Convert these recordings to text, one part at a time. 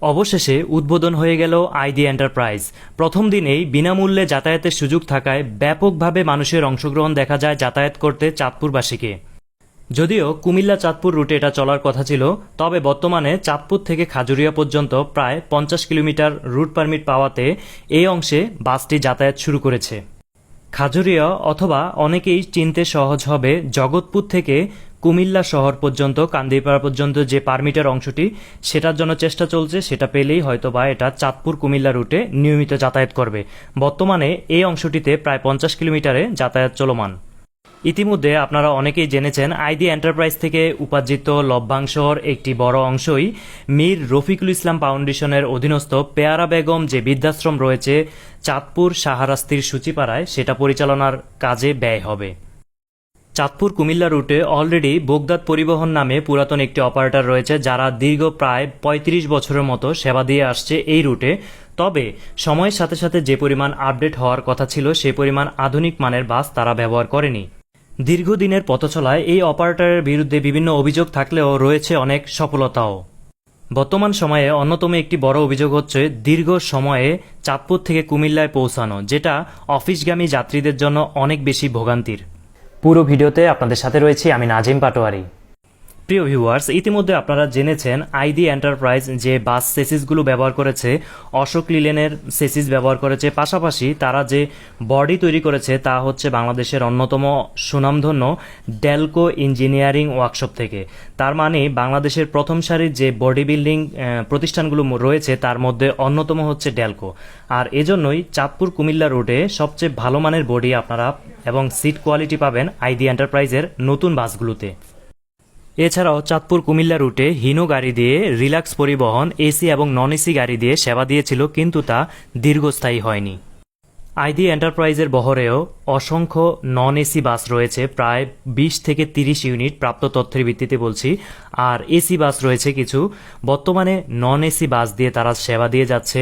অবশেষে উদ্বোধন হয়ে গেল আইডি এন্টারপ্রাইজ। প্রথম দিনেই বিনামূল্যে যাতায়াতের সুযোগ থাকায় ব্যাপকভাবে মানুষের অংশগ্রহণ দেখা যায় যাতায়াত করতে চাঁদপুরবাসীকে। যদিও কুমিল্লা চাঁদপুর রুটে এটা চলার কথা ছিল, তবে বর্তমানে চাঁদপুর থেকে খাজুরিয়া পর্যন্ত প্রায় 50 কিলোমিটার রুট পারমিট পাওয়াতে এই অংশে বাসটি যাতায়াত শুরু করেছে। খাজুরিয়া অথবা অনেকেই চিনতে সহজ হবে জগৎপুর থেকে কুমিল্লা শহর পর্যন্ত কান্দিপাড়া পর্যন্ত যে পারমিটের অংশটি, সেটার জন্য চেষ্টা চলছে। সেটা পেলেই হয়তোবা এটা চাঁদপুর কুমিল্লা রুটে নিয়মিত যাতায়াত করবে। বর্তমানে এই অংশটিতে প্রায় 50 কিলোমিটারে যাতায়াত চলমান। ইতিমধ্যে আপনারা অনেকেই জেনেছেন আইডি এন্টারপ্রাইজ থেকে উপার্জিত লভ্যাংশর একটি বড় অংশই মীর রফিকুল ইসলাম ফাউন্ডেশনের অধীনস্থ পেয়ারা বেগম যে বৃদ্ধাশ্রম রয়েছে চাঁদপুর শাহরাস্তির সূচিপাড়ায়, সেটা পরিচালনার কাজে ব্যয় হবে। চাঁদপুর কুমিল্লা রুটে অলরেডি বোগদাদ পরিবহন নামে পুরাতন একটি অপারেটর রয়েছে, যারা দীর্ঘ প্রায় 35 বছরের মতো সেবা দিয়ে আসছে এই রুটে। তবে সময়ের সাথে সাথে যে পরিমাণ আপডেট হওয়ার কথা ছিল, সেই পরিমাণ আধুনিক মানের বাস তারা ব্যবহার করেনি। দীর্ঘদিনের পথচলায় এই অপারেটরের বিরুদ্ধে বিভিন্ন অভিযোগ থাকলেও রয়েছে অনেক সফলতাও। বর্তমান সময়ে অন্যতম একটি বড় অভিযোগ হচ্ছে দীর্ঘ সময়ে চাঁদপুর থেকে কুমিল্লায় পৌঁছানো, যেটা অফিসগামী যাত্রীদের জন্য অনেক বেশি ভোগান্তির। পুরো ভিডিওতে আপনাদের সাথে রয়েছি আমি নাজিম পাটোয়ারি। প্রিয় ভিউয়ার্স, ইতিমধ্যে আপনারা জেনেছেন আইডি এন্টারপ্রাইজ যে বাস সেসিসগুলো ব্যবহার করেছে অশোক লিলেনের সেসিস ব্যবহার করেছে, পাশাপাশি তারা যে বডি তৈরি করেছে তা হচ্ছে বাংলাদেশের অন্যতম সুনামধন্য ডেলকো ইঞ্জিনিয়ারিং ওয়ার্কশপ থেকে। তার মানে বাংলাদেশের প্রথম সারির যে বডি বিল্ডিং প্রতিষ্ঠানগুলো রয়েছে তার মধ্যে অন্যতম হচ্ছে ডেলকো। আর এজন্যই চাঁদপুর কুমিল্লা রোডে সবচেয়ে ভালো মানের বডি আপনারা এবং সিট কোয়ালিটি পাবেন আইডি এন্টারপ্রাইজের নতুন বাসগুলোতে। এছাড়াও চাঁদপুর কুমিল্লা রুটে হিনো গাড়ি দিয়ে রিল্যাক্স পরিবহন এসি এবং নন এসি গাড়ি দিয়ে সেবা দিয়েছিল, কিন্তু তা দীর্ঘস্থায়ী হয়নি। আইডি এন্টারপ্রাইজের বহরেও অসংখ্য নন এসি বাস রয়েছে, প্রায় 20 থেকে 30 ইউনিট, প্রাপ্ত তথ্যের ভিত্তিতে বলছি। আর এসি বাস রয়েছে কিছু। বর্তমানে নন এসি বাস দিয়ে তারা সেবা দিয়ে যাচ্ছে।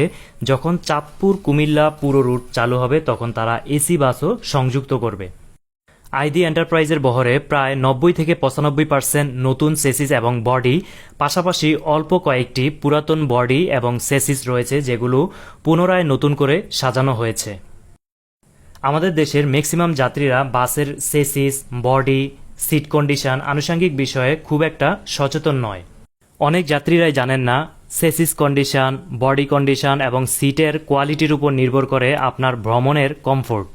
যখন চাঁদপুর কুমিল্লা পুরো রুট চালু হবে তখন তারা এসি বাসও সংযুক্ত করবে। আইডি এন্টারপ্রাইজের বহরে প্রায় 90 থেকে 95% নতুন সেসিস এবং বডি, পাশাপাশি অল্প কয়েকটি পুরাতন বডি এবং সেসিস রয়েছে যেগুলো পুনরায় নতুন করে সাজানো হয়েছে। আমাদের দেশের ম্যাক্সিমাম যাত্রীরা বাসের সেসিস, বডি, সিট কন্ডিশন, আনুষঙ্গিক বিষয়ে খুব একটা সচেতন নয়। অনেক যাত্রীরাই জানেন না সেসিস কন্ডিশন, বডি কন্ডিশন এবং সিটের কোয়ালিটির উপর নির্ভর করে আপনার ভ্রমণের কমফোর্ট।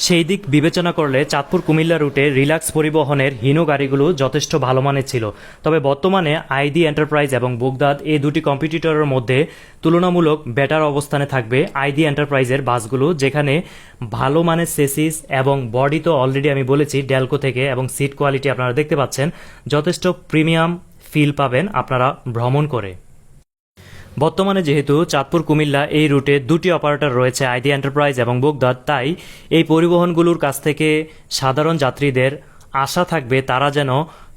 সেই দিক বিবেচনা করলে চাঁদপুর কুমিল্লা রুটে রিল্যাক্স পরিবহনের হিনো গাড়িগুলো যথেষ্ট ভালো মানের ছিল। তবে বর্তমানে আইডি এন্টারপ্রাইজ এবং বোগদাদ এই দুটি কম্পিটিটরের মধ্যে তুলনামূলক বেটার অবস্থানে থাকবে আইডি এন্টারপ্রাইজের বাসগুলো, যেখানে ভালো মানের সেসিস এবং বডি তো অলরেডি আমি বলেছি ডেলকো থেকে, এবং সিট কোয়ালিটি আপনারা দেখতে পাচ্ছেন যথেষ্ট প্রিমিয়াম ফিল পাবেন আপনারা ভ্রমণ করে। বর্তমানে যেহেতু চাঁদপুর কুমিল্লা এই রুটে দুটি অপারেটর রয়েছে আইডি এন্টারপ্রাইজ এবং বোগদাদ, তাই এই পরিবহনগুলোর কাছ থেকে সাধারণ যাত্রীদের আশা থাকবে তারা যেন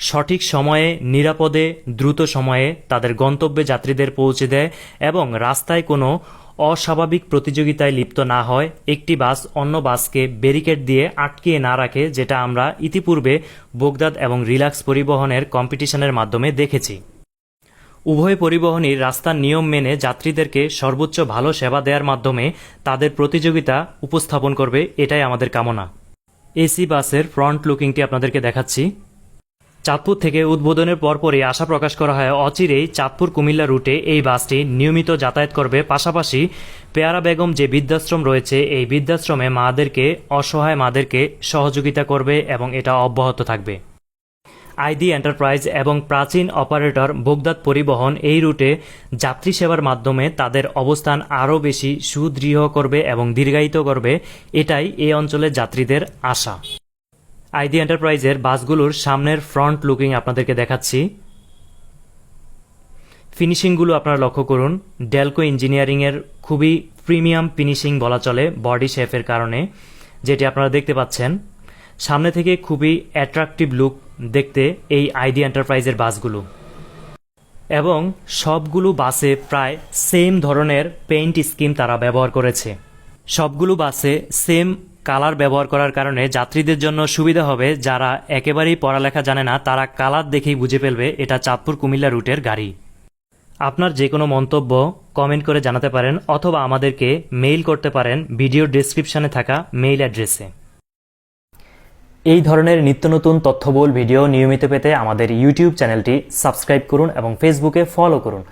সঠিক সময়ে, নিরাপদে, দ্রুত সময়ে তাদের গন্তব্যে যাত্রীদের পৌঁছে দেয় এবং রাস্তায় কোনো অস্বাভাবিক প্রতিযোগিতায় লিপ্ত না হয়, একটি বাস অন্য বাসকে ব্যারিকেড দিয়ে আটকিয়ে না রাখে, যেটা আমরা ইতিপূর্বে বোগদাদ এবং রিল্যাক্স পরিবহনের কম্পিটিশনের মাধ্যমে দেখেছি। উভয় পরিবহনই রাস্তার নিয়ম মেনে যাত্রীদেরকে সর্বোচ্চ ভালো সেবা দেওয়ার মাধ্যমে তাদের প্রতিযোগিতা উপস্থাপন করবে, এটাই আমাদের কামনা। এসি বাসের ফ্রন্ট লুকিংটি আপনাদেরকে দেখাচ্ছি। চাঁদপুর থেকে উদ্বোধনের পরপরই আশা প্রকাশ করা হয় অচিরেই চাঁদপুর কুমিল্লা রুটে এই বাসটি নিয়মিত যাতায়াত করবে। পাশাপাশি পেয়ারা বেগম যে বৃদ্ধাশ্রম রয়েছে এই বৃদ্ধাশ্রমে মাদেরকে, অসহায় মাদেরকে সহযোগিতা করবে এবং এটা অব্যাহত থাকবে। আইডি এন্টারপ্রাইজ এবং প্রাচীন অপারেটর বোগদাদ পরিবহন এই রুটে যাত্রী সেবার মাধ্যমে তাদের অবস্থান আরও বেশি সুদৃঢ় করবে এবং দীর্ঘায়িত করবে, এটাই এই অঞ্চলের যাত্রীদের আশা। আইডি এন্টারপ্রাইজের বাসগুলোর সামনের ফ্রন্ট লুকিং আপনাদেরকে দেখাচ্ছি। ফিনিশিংগুলো আপনারা লক্ষ্য করুন, ডেলকো ইঞ্জিনিয়ারিংয়ের খুবই প্রিমিয়াম ফিনিশিং বলা চলে বডি শেপের কারণে, যেটি আপনারা দেখতে পাচ্ছেন। সামনে থেকে খুবই অ্যাট্রাকটিভ লুক দেখতে এই আইডি এন্টারপ্রাইজের বাসগুলো, এবং সবগুলো বাসে প্রায় সেম ধরনের পেইন্ট স্কিম তারা ব্যবহার করেছে। সবগুলো বাসে সেম কালার ব্যবহার করার কারণে যাত্রীদের জন্য সুবিধা হবে। যারা একেবারেই পড়ালেখা জানে না তারা কালার দেখেই বুঝে ফেলবে এটা চাঁদপুর কুমিল্লা রুটের গাড়ি। আপনার যে কোনো মন্তব্য কমেন্ট করে জানাতে পারেন অথবা আমাদেরকে মেইল করতে পারেন ভিডিওর ডেসক্রিপশনে থাকা মেইল অ্যাড্রেসে। এই ধরনের নিত্য নতুন তথ্যবহুল ভিডিও নিয়মিত পেতে আমাদের ইউটিউব চ্যানেলটি সাবস্ক্রাইব করুন এবং ফেসবুকে ফলো করুন।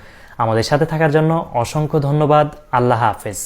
আমাদের সাথে থাকার জন্য অসংখ্য ধন্যবাদ। আল্লাহ হাফেজ।